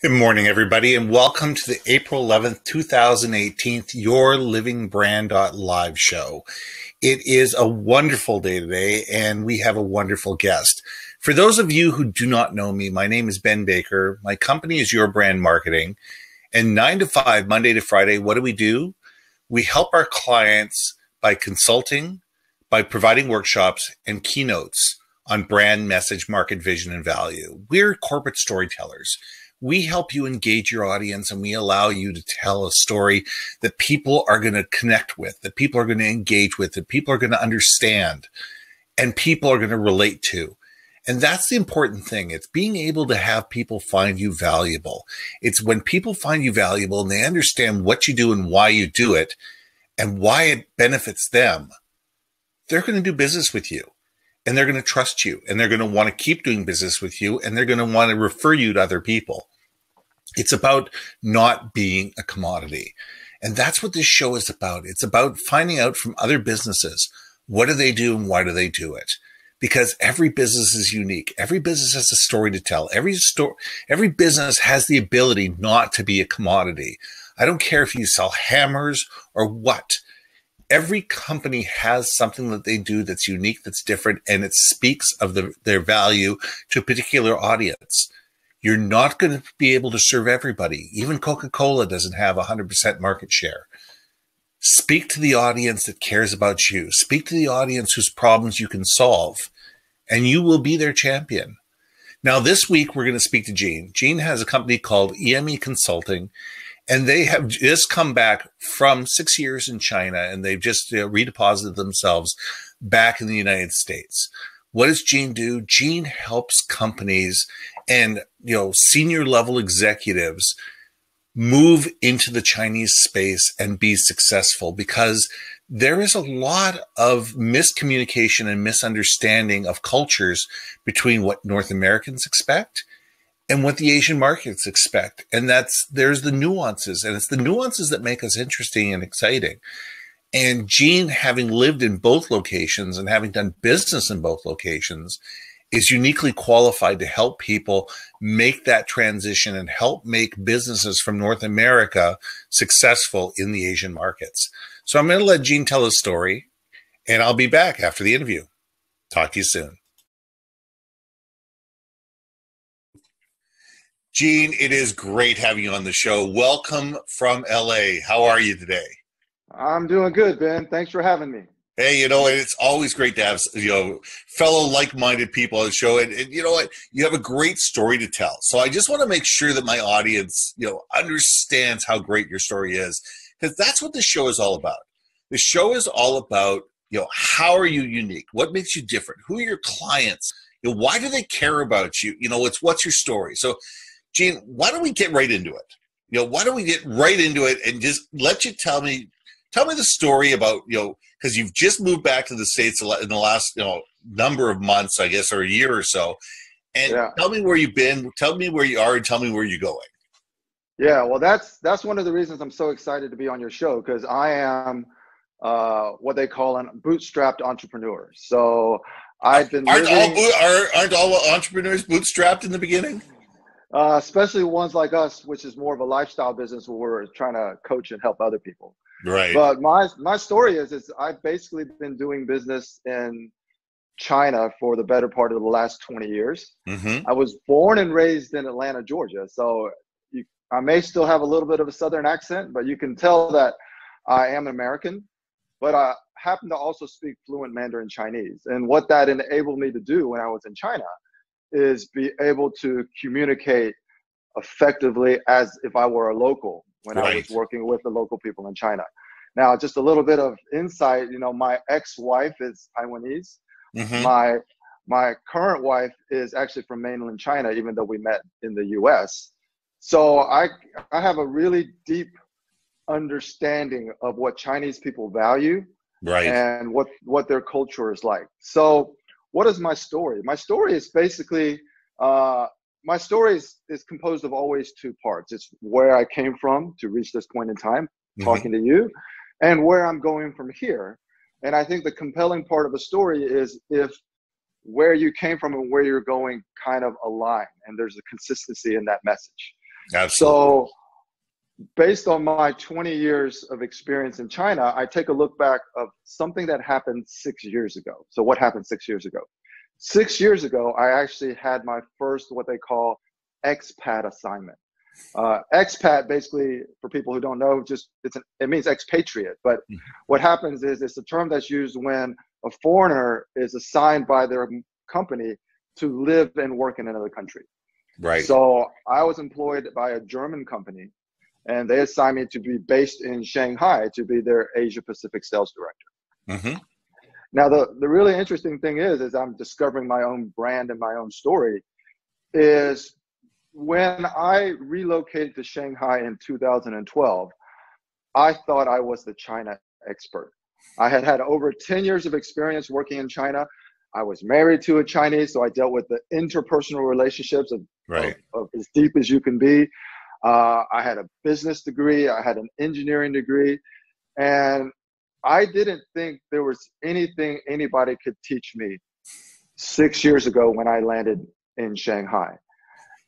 Good morning, everybody, and welcome to the April 11th, 2018 YourLIVINGBrand.live show. It is a wonderful day today, and we have a wonderful guest. For those of you who do not know me, my name is Ben Baker. My company is Your Brand Marketing, and 9 to 5, Monday to Friday, what do? We help our clients by consulting, by providing workshops and keynotes on brand, message, market, vision, and value. We're corporate storytellers. We help you engage your audience, and we allow you to tell a story that people are going to connect with, that people are going to engage with, that people are going to understand, and people are going to relate to. And that's the important thing. It's being able to have people find you valuable. It's when people find you valuable and they understand what you do and why you do it and why it benefits them, they're going to do business with you. And they're going to trust you, and they're going to want to keep doing business with you, and they're going to want to refer you to other people. It's about not being a commodity. And that's what this show is about. It's about finding out from other businesses, what do they do and why do they do it? Because every business is unique. Every business has a story to tell. Every business has the ability not to be a commodity. I don't care if you sell hammers or what. Every company has something that they do that's unique, that's different, and it speaks of their value to a particular audience. You're not going to be able to serve everybody. Even Coca-Cola doesn't have 100% market share. Speak to the audience that cares about you. Speak to the audience whose problems you can solve, and you will be their champion. Now, this week, we're going to speak to Jean. Jean has a company called EME Consulting, and they have just come back from 6 years in China, and they've just redeposited themselves back in the United States. What does Jean do? Jean helps companies and senior level executives move into the Chinese space and be successful, because there is a lot of miscommunication and misunderstanding of cultures between what North Americans expect and what the Asian markets expect. And there's the nuances, and it's the nuances that make us interesting and exciting. And Jean, having lived in both locations and having done business in both locations, is uniquely qualified to help people make that transition and help make businesses from North America successful in the Asian markets. So I'm going to let Jean tell his story, and I'll be back after the interview. Talk to you soon. Jean, it is great having you on the show. Welcome from LA. How are you today? I'm doing good, Ben. Thanks for having me. Hey, it's always great to have, fellow like-minded people on the show. And you know what? You have a great story to tell. So I just want to make sure that my audience, understands how great your story is, because that's what the show is all about. The show is all about, how are you unique? What makes you different? Who are your clients? Why do they care about you? What's your story? So, Jean, why don't we get right into it? Why don't we get right into it and just let you tell me the story about, because you've just moved back to the States in the last, number of months, I guess, or a year or so. And Tell me where you've been, tell me where you are, and tell me where you're going. Yeah, well, that's one of the reasons I'm so excited to be on your show, because I am what they call a bootstrapped entrepreneur. So I've been aren't all entrepreneurs bootstrapped in the beginning? Especially ones like us, which is more of a lifestyle business where we're trying to coach and help other people. Right. But my story is I've basically been doing business in China for the better part of the last 20 years. Mm-hmm. I was born and raised in Atlanta, Georgia. So I may still have a little bit of a Southern accent, but you can tell that I am an American. But I happen to also speak fluent Mandarin Chinese. And what that enabled me to do when I was in China is be able to communicate effectively as if I were a local when I was working with the local people in China. Now, just a little bit of insight, my ex-wife is Taiwanese. Mm-hmm. My current wife is actually from mainland China, even though we met in the US. So I have a really deep understanding of what Chinese people value and what their culture is like. So what is my story? My story is basically, my story is composed of always two parts. It's where I came from to reach this point in time, talking to you, and where I'm going from here. And I think the compelling part of a story is if where you came from and where you're going kind of align, and there's a consistency in that message. Absolutely. So based on my 20 years of experience in China, I take a look back of something that happened 6 years ago. So what happened 6 years ago? 6 years ago, I actually had my first what they call expat assignment. Expat, basically, for people who don't know, it means expatriate. But what happens is it's a term that's used when a foreigner is assigned by their company to live and work in another country. Right. So I was employed by a German company, and they assigned me to be based in Shanghai to be their Asia Pacific sales director. Mm-hmm. Now, the really interesting thing is I'm discovering my own brand and my own story, is when I relocated to Shanghai in 2012, I thought I was the China expert. I had had over 10 years of experience working in China. I was married to a Chinese, so I dealt with the interpersonal relationships of as deep as you can be. I had a business degree. I had an engineering degree. And I didn't think there was anything anybody could teach me 6 years ago when I landed in Shanghai.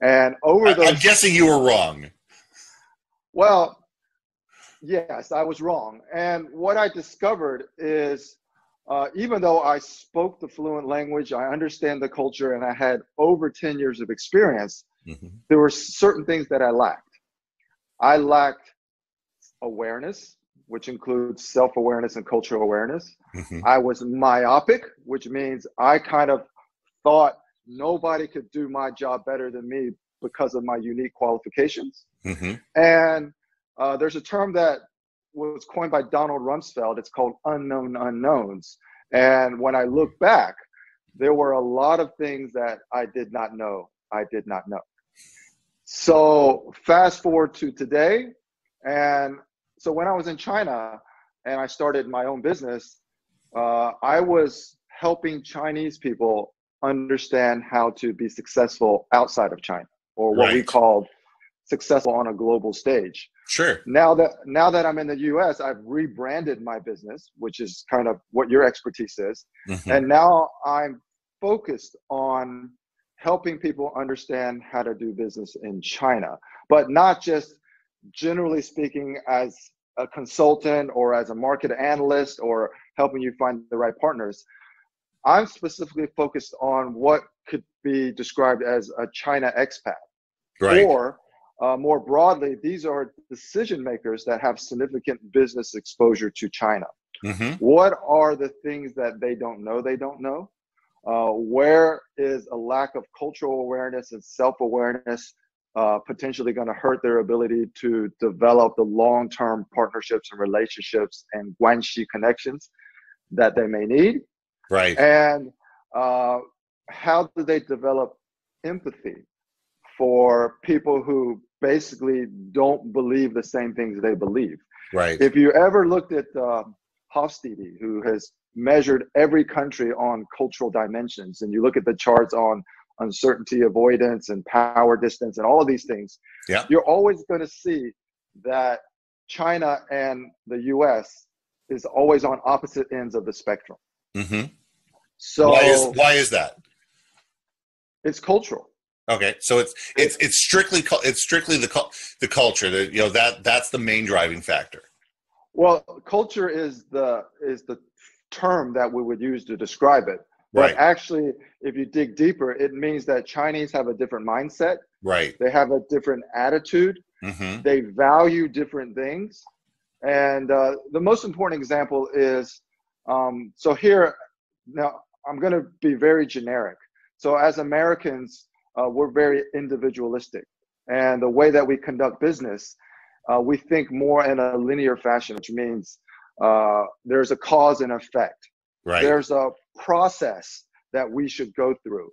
And over those... I'm guessing you were wrong. Well, yes, I was wrong. And what I discovered is even though I spoke the fluent language, I understand the culture, and I had over 10 years of experience, there were certain things that I lacked. I lacked awareness, which includes self-awareness and cultural awareness. I was myopic, which means I kind of thought nobody could do my job better than me because of my unique qualifications. And there's a term that was coined by Donald Rumsfeld. It's called unknown unknowns. And when I look back, there were a lot of things that I did not know. So fast forward to today. And so when I was in China and I started my own business, I was helping Chinese people understand how to be successful outside of China, or what we called successful on a global stage. Sure. Now that I'm in the US, I've rebranded my business, which is kind of what your expertise is. And now I'm focused on helping people understand how to do business in China, but not just generally speaking as a consultant or as a market analyst or helping you find the right partners. I'm specifically focused on what could be described as a China expat. Or more broadly, these are decision makers that have significant business exposure to China. What are the things that they don't know? Where is a lack of cultural awareness and self-awareness potentially going to hurt their ability to develop the long-term partnerships and relationships and guanxi connections that they may need? And how do they develop empathy for people who basically don't believe the same things they believe? If you ever looked at Hofstede, who has measured every country on cultural dimensions, and you look at the charts on uncertainty avoidance and power distance and all of these things, you're always going to see that China and the US is always on opposite ends of the spectrum. So why is that? It's cultural. Okay, so it's strictly the culture that that's the main driving factor. Well, culture is the term that we would use to describe it. But actually, if you dig deeper, it means that Chinese have a different mindset. They have a different attitude. They value different things. And the most important example is, so here, now I'm going to be very generic. So as Americans, we're very individualistic. And the way that we conduct business, we think more in a linear fashion, which means there's a cause and effect. There's a process that we should go through.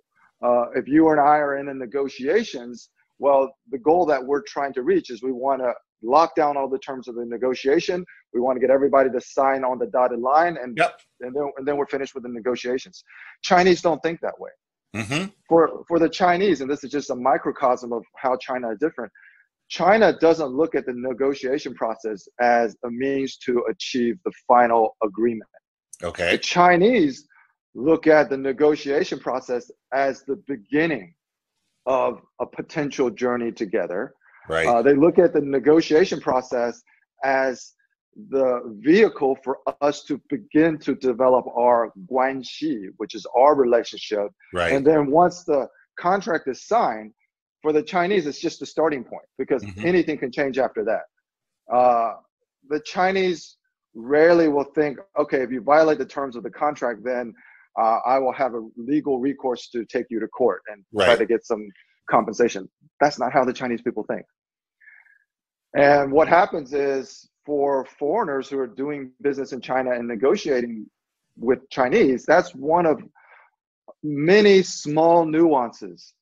If you and I are in the negotiations, well, the goal that we're trying to reach is we want to lock down all the terms of the negotiation. We want to get everybody to sign on the dotted line, and then we're finished with the negotiations. Chinese don't think that way. For the Chinese, and this is just a microcosm of how China is different, China doesn't look at the negotiation process as a means to achieve the final agreement. The Chinese look at the negotiation process as the beginning of a potential journey together. Right. They look at the negotiation process as the vehicle for us to begin to develop our guanxi, which is our relationship. Right. And then once the contract is signed, for the Chinese, it's just the starting point, because anything can change after that. The Chinese rarely will think, okay, if you violate the terms of the contract, then I will have a legal recourse to take you to court and try to get some compensation. That's not how the Chinese people think. And what happens is, for foreigners who are doing business in China and negotiating with Chinese, that's one of many small nuances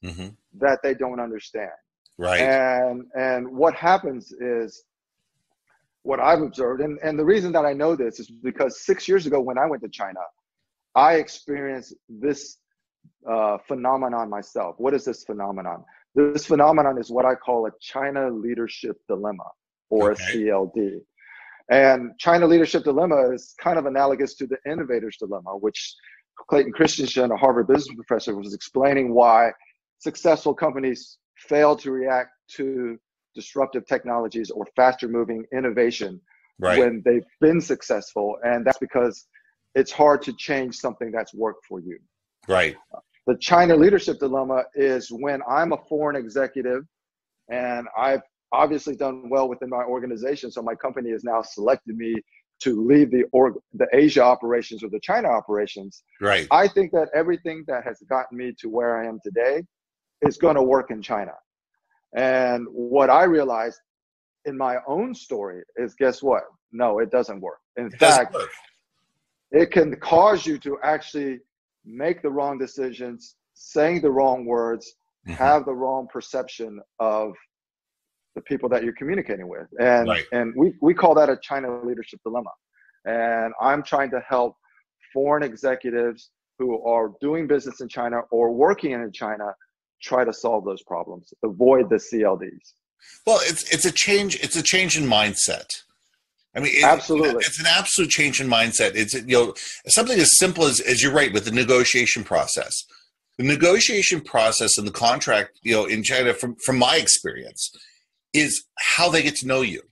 that they don't understand. Right. And what happens is, what I've observed, and the reason that I know this is because 6 years ago when I went to China, I experienced this phenomenon myself. What is this phenomenon? This phenomenon is what I call a China leadership dilemma, or a CLD. And China leadership dilemma is kind of analogous to the innovator's dilemma, which Clayton Christensen, a Harvard business professor, was explaining why successful companies fail to react to disruptive technologies or faster moving innovation when they've been successful. And that's because it's hard to change something that's worked for you. Right. The China leadership dilemma is when I'm a foreign executive and I've obviously done well within my organization, so my company has now selected me to lead the Asia operations or the China operations. Right. I think that everything that has gotten me to where I am today is going to work in China. And what I realized in my own story is, guess what? No, it doesn't work. In fact, it can cause you to actually make the wrong decisions, saying the wrong words, have the wrong perception of the people that you're communicating with. And we call that a China leadership dilemma. And I'm trying to help foreign executives who are doing business in China or working in China try to solve those problems, avoid the CLDs. Well, it's a change. It's a change in mindset. I mean, absolutely, it's an absolute change in mindset. It's, something as simple as you're right with the negotiation process. The negotiation process and the contract, in China, from my experience, is how they get to know you,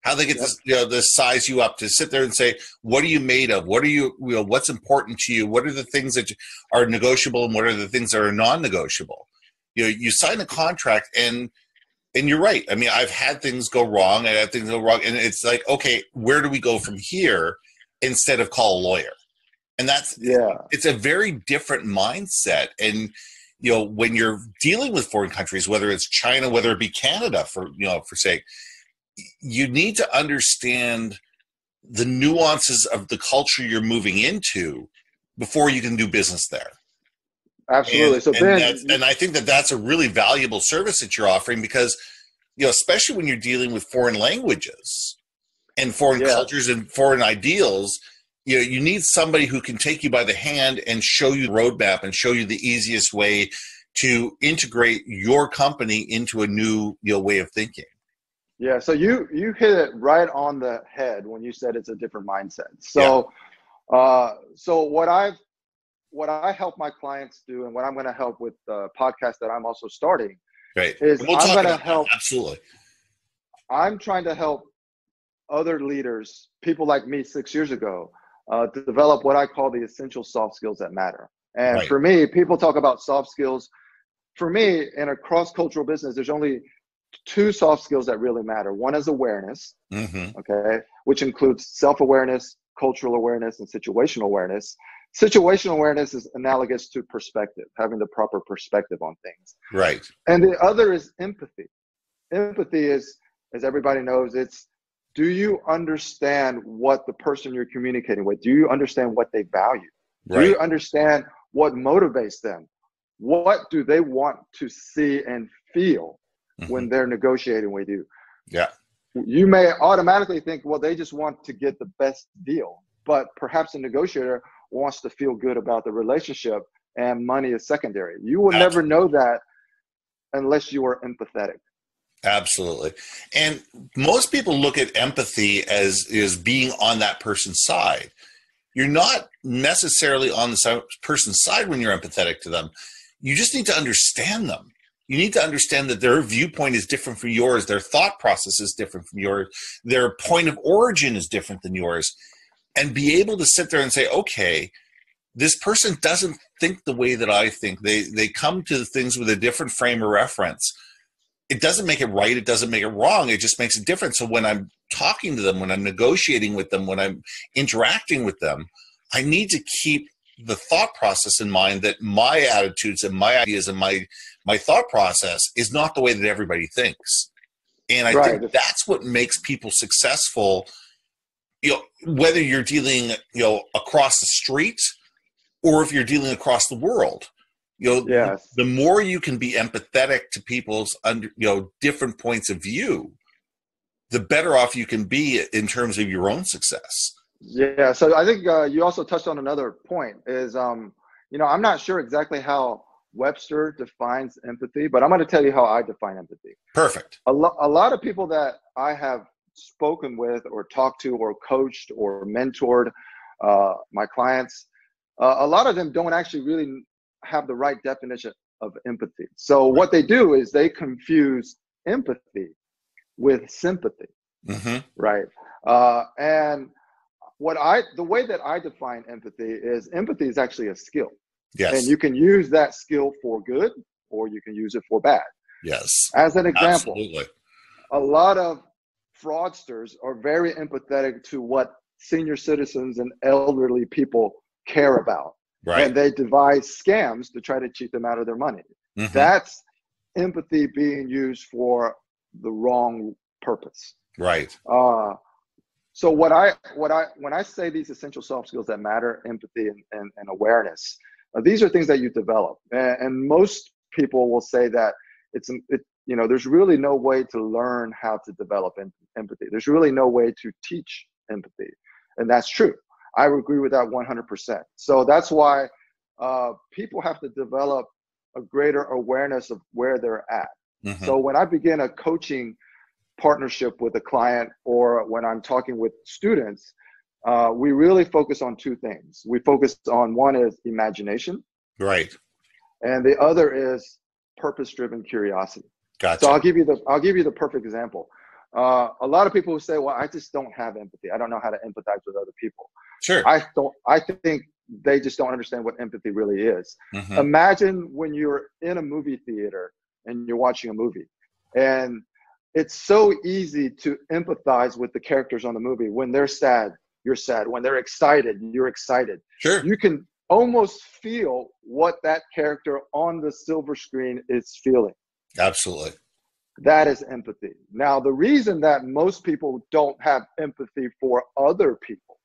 how they get to size you up, to sit there and say, what are you made of? What are you, what's important to you? What are the things that are negotiable and what are the things that are non-negotiable? You sign a contract and you're right. I mean, I've had things go wrong. And it's like, okay, where do we go from here instead of call a lawyer? And it's a very different mindset. And, when you're dealing with foreign countries, whether it's China, whether it be Canada, for sake, you need to understand the nuances of the culture you're moving into before you can do business there. Absolutely. And I think that's a really valuable service that you're offering, because, especially when you're dealing with foreign languages and foreign cultures and foreign ideals, you need somebody who can take you by the hand and show you the roadmap and show you the easiest way to integrate your company into a new way of thinking. Yeah. So you hit it right on the head when you said it's a different mindset. So, so what I help my clients do, and what I'm going to help with the podcast that I'm also starting, is I'm going to help. Absolutely. I'm trying to help other leaders, people like me 6 years ago, to develop what I call the essential soft skills that matter. And for me, people talk about soft skills. For me, in a cross-cultural business, there's only two soft skills that really matter. One is awareness, which includes self-awareness, cultural awareness, and situational awareness. Situational awareness is analogous to perspective, having the proper perspective on things. Right. And the other is empathy. Empathy is, as everybody knows, do you understand what the person you're communicating with? Do you understand what they value? Do you understand what motivates them? What do they want to see and feel when they're negotiating with you? Yeah. You may automatically think, well, they just want to get the best deal. But perhaps a negotiator wants to feel good about the relationship and money is secondary. You will never know that unless you are empathetic. Absolutely. And most people look at empathy as being on that person's side. You're not necessarily on the person's side when you're empathetic to them. You just need to understand them. You need to understand that their viewpoint is different from yours. Their thought process is different from yours. Their point of origin is different than yours. And be able to sit there and say, okay, this person doesn't think the way that I think. They come to things with a different frame of reference. It doesn't make it right. It doesn't make it wrong. It just makes it different. So when I'm talking to them, when I'm negotiating with them, when I'm interacting with them, I need to keep the thought process in mind that my attitudes and my ideas and my thought process is not the way that everybody thinks. And I think that's what makes people successful, whether you're dealing, across the street or if you're dealing across the world. Yes. The more you can be empathetic to people's different points of view, the better off you can be in terms of your own success. Yeah. So I think you also touched on another point is, I'm not sure exactly how Webster defines empathy, but I'm going to tell you how I define empathy. Perfect. A lot of people that I have spoken with or talked to or coached or mentored, my clients, a lot of them don't actually really have the right definition of empathy. So what they do is they confuse empathy with sympathy, right? And the way that I define empathy is actually a skill. Yes. And you can use that skill for good or you can use it for bad. Yes. As an example, absolutely. A lot of fraudsters are very empathetic to what senior citizens and elderly people care about. Right. And they devise scams to try to cheat them out of their money. That's empathy being used for the wrong purpose. Right. So when I say these essential soft skills that matter, empathy and awareness, these are things that you develop. And most people will say that there's really no way to learn how to develop empathy. There's really no way to teach empathy. And that's true. I would agree with that 100%. So that's why people have to develop a greater awareness of where they're at. So when I begin a coaching partnership with a client or when I'm talking with students, we really focus on two things. We focus on one is imagination. Right. And the other is purpose-driven curiosity. Gotcha. So I'll give you the perfect example. A lot of people who say, well, I just don't have empathy. I don't know how to empathize with other people. Sure. I think they just don't understand what empathy really is. Imagine when you're in a movie theater and you're watching a movie, and it's so easy to empathize with the characters on the movie. When they're sad, you're sad. When they're excited, you're excited. Sure. You can almost feel what that character on the silver screen is feeling. Absolutely. That is empathy. Now, the reason that most people don't have empathy for other people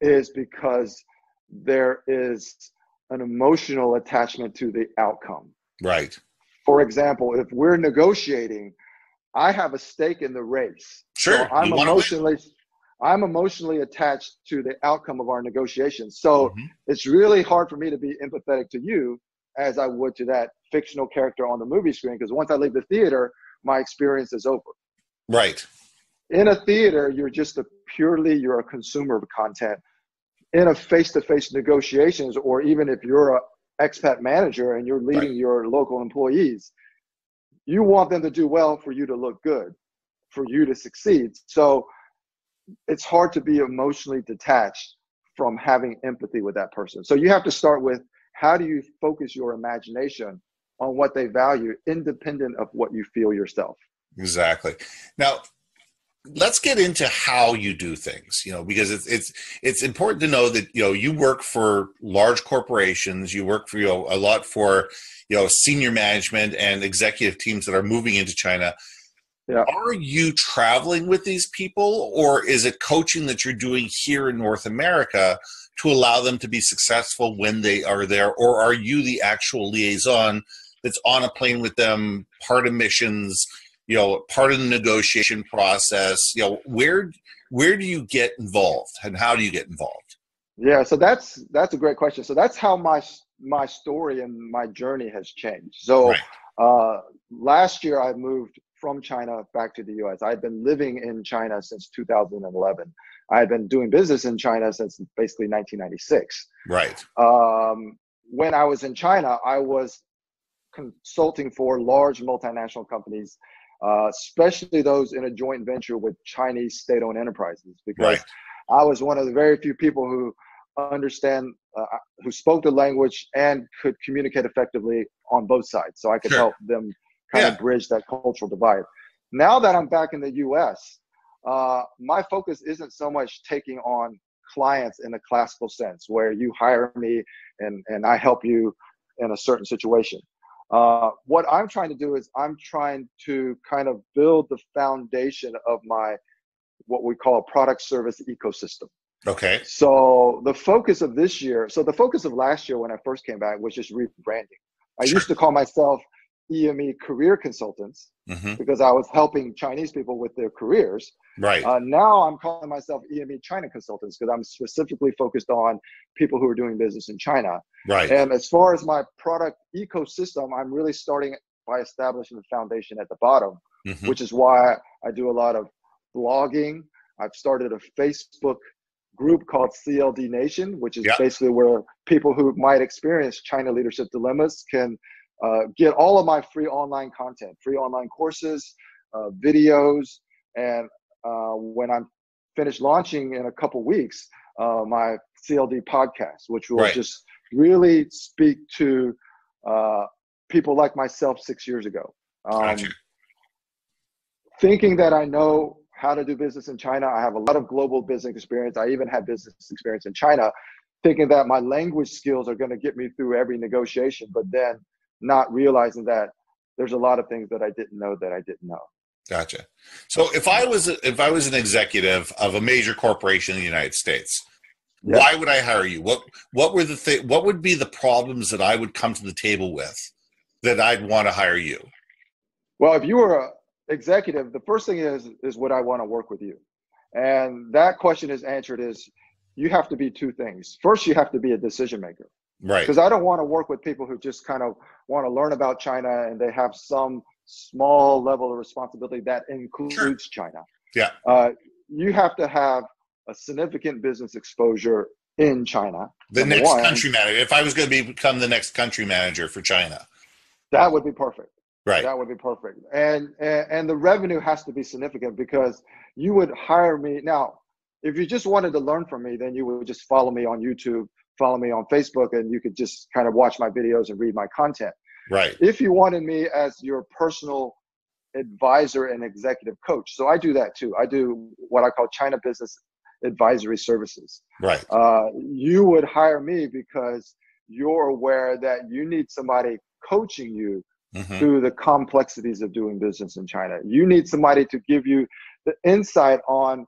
is because there is an emotional attachment to the outcome. Right. For example, if we're negotiating, I have a stake in the race. Sure. So I'm emotionally attached to the outcome of our negotiations. So it's really hard for me to be empathetic to you as I would to that fictional character on the movie screen, because once I leave the theater, my experience is over. Right. In a theater, you're a consumer of content. In a face-to-face negotiations, or even if you're an expat manager and you're leading your local employees, you want them to do well for you to look good, for you to succeed. So it's hard to be emotionally detached from having empathy with that person. So you have to start with, how do you focus your imagination on what they value, independent of what you feel yourself? Exactly. Now, let's get into how you do things, because it's important to know that, you work for large corporations, you work for, a lot for, senior management and executive teams that are moving into China. Yeah. Are you traveling with these people, or is it coaching that you're doing here in North America to allow them to be successful when they are there? Or are you the actual liaison that's on a plane with them, part of missions, part of the negotiation process? Where do you get involved, and how do you get involved? Yeah, so that's a great question. So that's how my story and my journey has changed. So last year I moved from China back to the US. I've been living in China since 2011. I've been doing business in China since basically 1996. Right. When I was in China, I was consulting for large multinational companies, especially those in a joint venture with Chinese state-owned enterprises, because Right. I was one of the very few people who who spoke the language and could communicate effectively on both sides. So I could Sure. help them kind Yeah. of bridge that cultural divide. Now that I'm back in the US, my focus isn't so much taking on clients in a classical sense where you hire me and I help you in a certain situation. What I'm trying to do is I'm trying to kind of build the foundation of my what we call a product service ecosystem. Okay. So the focus of this year, so the focus of last year when I first came back was just rebranding. I Sure. used to call myself EME career consultants Mm-hmm. because I was helping Chinese people with their careers. Right. Now I'm calling myself EME China consultants because I'm specifically focused on people who are doing business in China. Right. And as far as my product ecosystem, I'm really starting by establishing the foundation at the bottom, Mm-hmm. which is why I do a lot of blogging. I've started a Facebook group called CLD Nation, which is Yeah. basically where people who might experience China leadership dilemmas can get all of my free online content, free online courses, videos, and when I'm finished launching in a couple weeks, my CLD podcast, which will Right. just really speak to people like myself 6 years ago. Gotcha. Thinking that I know how to do business in China. I have a lot of global business experience. I even had business experience in China, thinking that my language skills are going to get me through every negotiation, but then not realizing that there's a lot of things that I didn't know that I didn't know. Gotcha. So if I was an executive of a major corporation in the United States, Yeah. why would I hire you? What would be the problems that I would come to the table with that I'd want to hire you? Well, if you were an executive, the first thing is would I want to work with you? And that question is answered is you have to be two things. First, you have to be a decision maker. Right. Because I don't want to work with people who just kind of want to learn about China and they have some small level of responsibility that includes China. Yeah. You have to have a significant business exposure in China. The next country manager. If I was going to become the next country manager for China, that would be perfect. Right. That would be perfect. And the revenue has to be significant because you would hire me. Now, if you just wanted to learn from me, then you would just follow me on YouTube, follow me on Facebook, and you could just kind of watch my videos and read my content. Right. If you wanted me as your personal advisor and executive coach, so I do that too. I do what I call China Business Advisory Services. Right. You would hire me because you're aware that you need somebody coaching you through the complexities of doing business in China. You need somebody to give you the insight on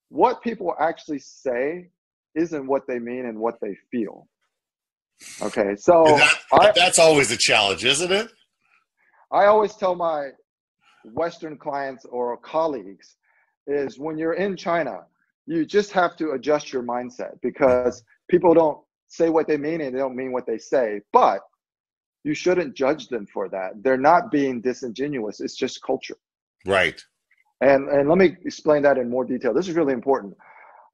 what people actually say isn't what they mean and what they feel. Okay, so that's always a challenge, isn't it? I always tell my Western clients or colleagues is when you're in China, you just have to adjust your mindset because people don't say what they mean and they don't mean what they say, but you shouldn't judge them for that. They're not being disingenuous. It's just culture. Right. And let me explain that in more detail. This is really important.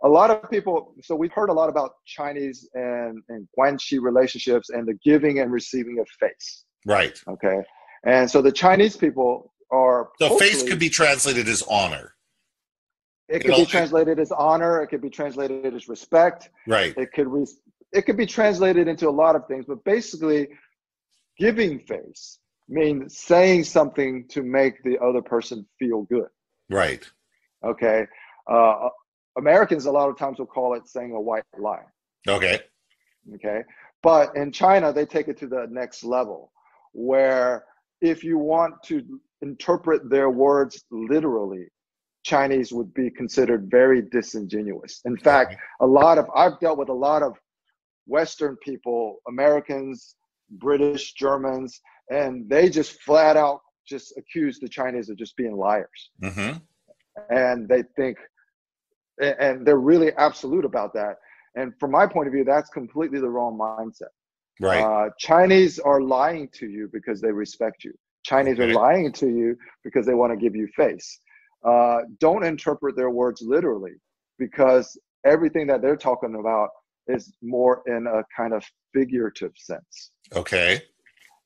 A lot of people, so we've heard a lot about Chinese and Guanxi relationships and the giving and receiving of face. Right. Okay. And so the Chinese people are. So face could be translated as honor. It could be translated as honor. It could be translated as respect. Right. It could be translated into a lot of things, but basically giving face means saying something to make the other person feel good. Right. Okay. Americans a lot of times will call it saying a white lie. Okay. Okay. But in China, they take it to the next level where if you want to interpret their words literally, Chinese would be considered very disingenuous. In fact, I've dealt with a lot of Western people, Americans, British, Germans, and they just flat out just accuse the Chinese of just being liars. And they think, and they're really absolute about that. And from my point of view, that's completely the wrong mindset. Right. Chinese are lying to you because they respect you. Chinese are lying to you because they want to give you face. Don't interpret their words literally because everything that they're talking about is more in a kind of figurative sense. Okay.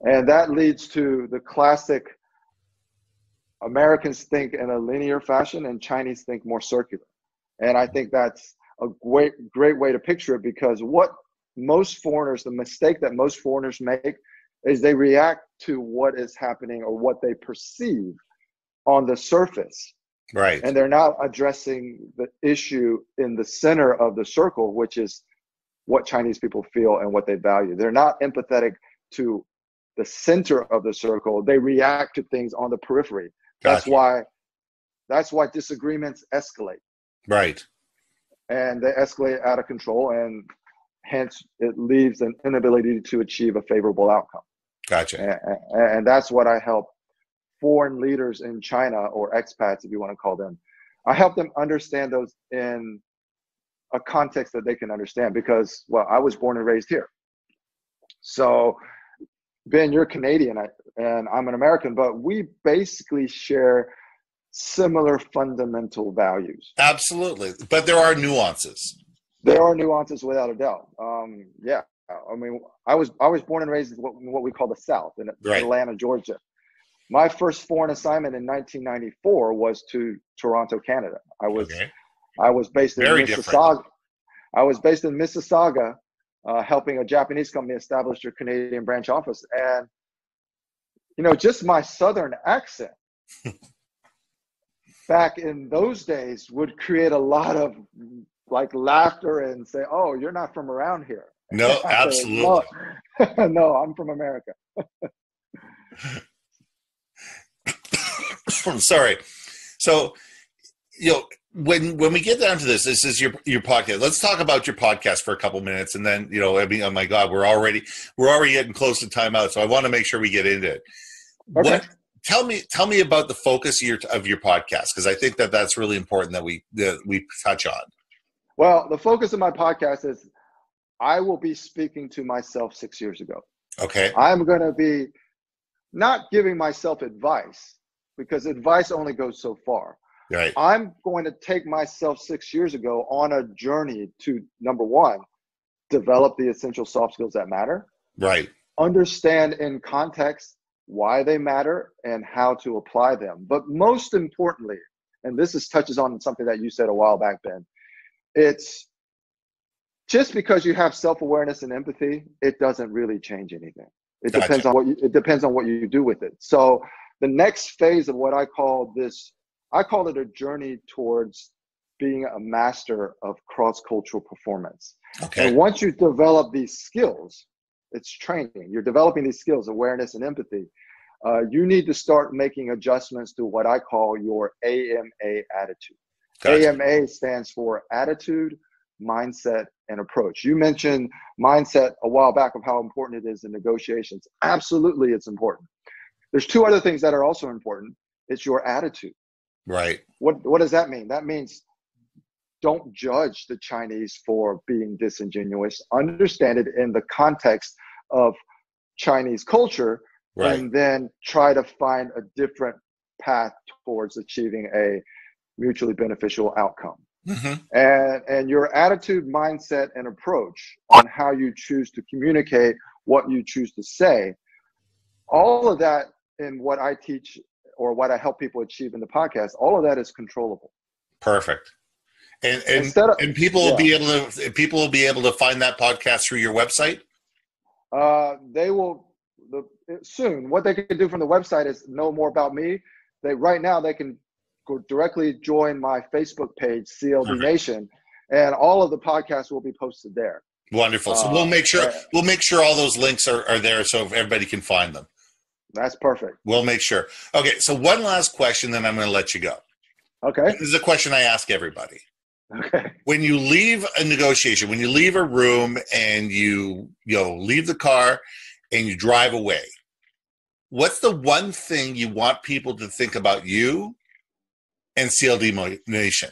And that leads to the classic Americans think in a linear fashion and Chinese think more circular. And I think that's a great way to picture it, because what most foreigners, the mistake that most foreigners make is they react to what is happening or what they perceive on the surface. Right. And they're not addressing the issue in the center of the circle, which is what Chinese people feel and what they value. They're not empathetic to the center of the circle. They react to things on the periphery. Gotcha. That's why disagreements escalate. Right. And they escalate out of control, and hence it leaves an inability to achieve a favorable outcome. Gotcha. And that's what I help foreign leaders in China, or expats, if you want to call them. I help them understand those in a context that they can understand, because, well, I was born and raised here. So, Ben, you're Canadian and I'm an American, but we basically share similar fundamental values. Absolutely. But there are nuances. There are nuances without a doubt. Yeah. I mean, I was born and raised in what we call the South, in Right. Atlanta, Georgia. My first foreign assignment in 1994 was to Toronto, Canada. I was based in Very Mississauga. different. I was based in Mississauga, helping a Japanese company establish their Canadian branch office. And, just my Southern accent back in those days would create a lot of laughter and say, "Oh, you're not from around here." No, absolutely. No, I'm from America. I'm sorry. So, when we get down to this is your podcast. Let's talk about your podcast for a couple minutes, and then oh my God, we're already getting close to timeout. So I want to make sure we get into it. Okay. Tell me about the focus of your podcast, because I think that's really important that we touch on. Well, the focus of my podcast is I will be speaking to myself 6 years ago. Okay. I'm going to be not giving myself advice, because advice only goes so far. Right. I'm going to take myself 6 years ago on a journey to, number one, develop the essential soft skills that matter. Right. Understand in context why they matter and how to apply them. But most importantly, and this touches on something that you said a while back, Ben, it's just because you have self-awareness and empathy, it doesn't really change anything. It depends on what you do with it. So the next phase of what I call it a journey towards being a master of cross-cultural performance. Okay. And once you develop these skills, it's training. You're developing these skills, awareness and empathy. You need to start making adjustments to what I call your AMA attitude. Gotcha. AMA stands for attitude, mindset, and approach. You mentioned mindset a while back of how important it is in negotiations. Absolutely, it's important. There's two other things that are also important. It's your attitude. Right. What does that mean? That means don't judge the Chinese for being disingenuous. Understand it in the context of Chinese culture, right, and then try to find a different path towards achieving a mutually beneficial outcome. Mm-hmm. And your attitude, mindset, and approach on how you choose to communicate, what you choose to say, all of that in what I teach or what I help people achieve in the podcast, all of that is controllable. Perfect. And people will be able to find that podcast through your website? They will soon. What they can do from the website is know more about me. Right now they can go directly join my Facebook page, CLD Perfect. Nation, and all of the podcasts will be posted there. Wonderful. So we'll make sure all those links are there so everybody can find them. That's perfect. We'll make sure. Okay, so one last question, then I'm going to let you go. Okay. This is a question I ask everybody. Okay. When you leave a negotiation, when you leave a room and you leave the car and you drive away, what's the one thing you want people to think about you and CLD Nation?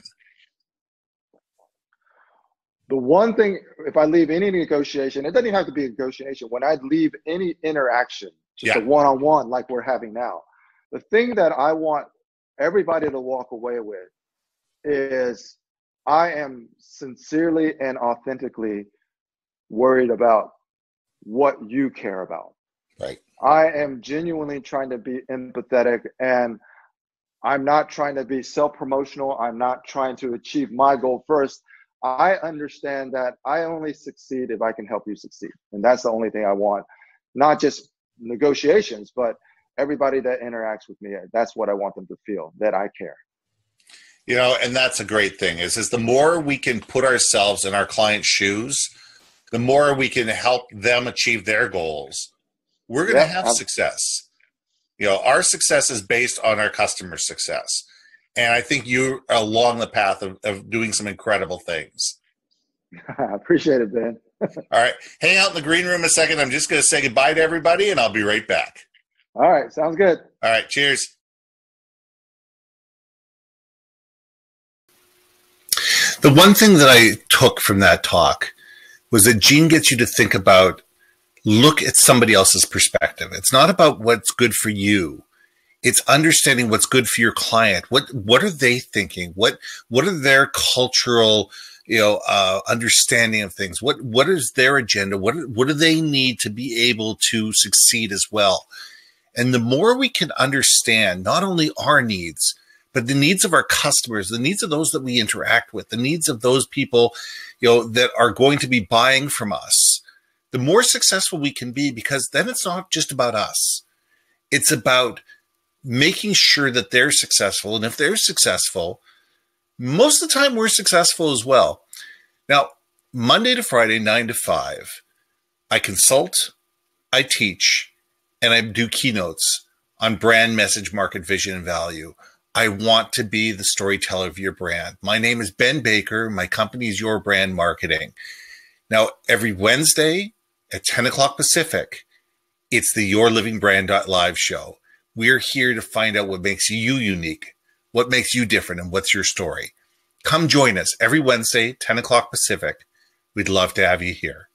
The one thing, if I leave any negotiation, it doesn't even have to be a negotiation. When I leave any interaction, just a one-on-one like we're having now, the thing that I want everybody to walk away with is I am sincerely and authentically worried about what you care about. Right. I am genuinely trying to be empathetic, and I'm not trying to be self-promotional. I'm not trying to achieve my goal first. I understand that I only succeed if I can help you succeed. And that's the only thing I want. Not just negotiations, but everybody that interacts with me, that's what I want them to feel, that I care. You know, and that's a great thing is the more we can put ourselves in our client's shoes, the more we can help them achieve their goals. We're going to Yeah, have success. You know, our success is based on our customer success. And I think you're along the path of doing some incredible things. I appreciate it, Ben. All right. Hang out in the green room a second. I'm just going to say goodbye to everybody, and I'll be right back. All right. Sounds good. All right. Cheers. The one thing that I took from that talk was that Gene gets you to think about, look at somebody else's perspective. It's not about what's good for you. It's understanding what's good for your client. What are they thinking? What are their cultural, understanding of things? What is their agenda? What do they need to be able to succeed as well? And the more we can understand not only our needs, but the needs of our customers, the needs of those that we interact with, the needs of those people, that are going to be buying from us, the more successful we can be, because then it's not just about us. It's about making sure that they're successful. And if they're successful, most of the time we're successful as well. Now, Monday to Friday, 9 to 5, I consult, I teach, and I do keynotes on brand, message, market, vision, and value. I want to be the storyteller of your brand. My name is Ben Baker. My company is Your Brand Marketing. Now, every Wednesday at 10 o'clock Pacific, it's the YourLIVINGBrand.live show. We're here to find out what makes you unique, what makes you different, and what's your story. Come join us every Wednesday, 10 o'clock Pacific. We'd love to have you here.